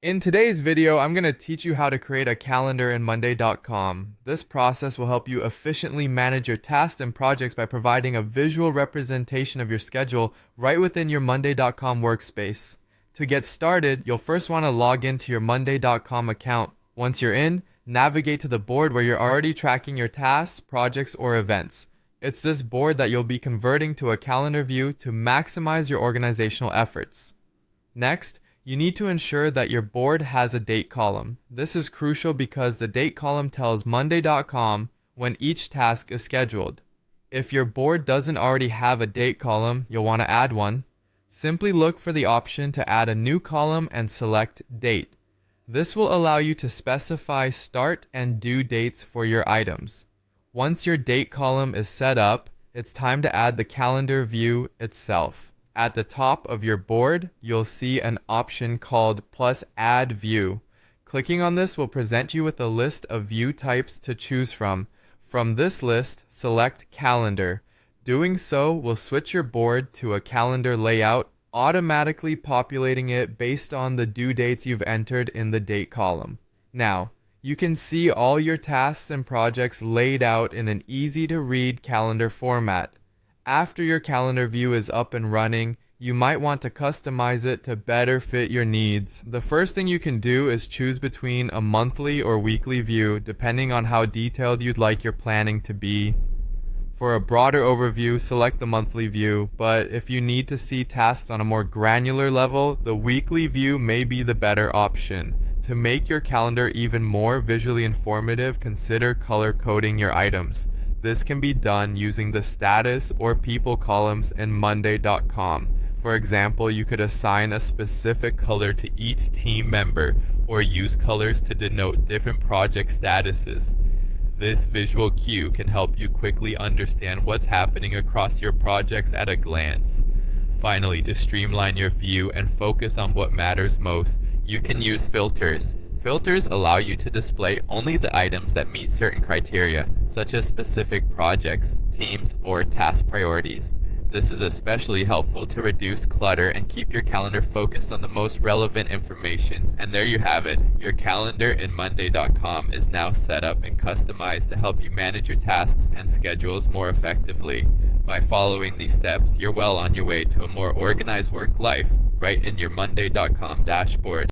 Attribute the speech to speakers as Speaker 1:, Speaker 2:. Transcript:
Speaker 1: In today's video, I'm going to teach you how to create a calendar in Monday.com. This process will help you efficiently manage your tasks and projects by providing a visual representation of your schedule right within your Monday.com workspace. To get started, you'll first want to log into your Monday.com account. Once you're in, navigate to the board where you're already tracking your tasks, projects, or events. It's this board that you'll be converting to a calendar view to maximize your organizational efforts. Next, you need to ensure that your board has a date column. This is crucial because the date column tells Monday.com when each task is scheduled. If your board doesn't already have a date column, you'll want to add one. Simply look for the option to add a new column and select Date. This will allow you to specify start and due dates for your items. Once your date column is set up, it's time to add the calendar view itself. At the top of your board, you'll see an option called plus add view. Clicking on this will present you with a list of view types to choose from. From this list, select calendar. Doing so will switch your board to a calendar layout, automatically populating it based on the due dates you've entered in the date column. Now, you can see all your tasks and projects laid out in an easy-to-read calendar format. After your calendar view is up and running, you might want to customize it to better fit your needs. The first thing you can do is choose between a monthly or weekly view, depending on how detailed you'd like your planning to be. For a broader overview, select the monthly view, but if you need to see tasks on a more granular level, the weekly view may be the better option. To make your calendar even more visually informative, consider color coding your items. This can be done using the status or people columns in Monday.com. For example, you could assign a specific color to each team member or use colors to denote different project statuses. This visual cue can help you quickly understand what's happening across your projects at a glance. Finally, to streamline your view and focus on what matters most, you can use filters. Filters allow you to display only the items that meet certain criteria, such as specific projects, teams, or task priorities. This is especially helpful to reduce clutter and keep your calendar focused on the most relevant information. And there you have it. Your calendar in Monday.com is now set up and customized to help you manage your tasks and schedules more effectively. By following these steps, you're well on your way to a more organized work life right in your Monday.com dashboard.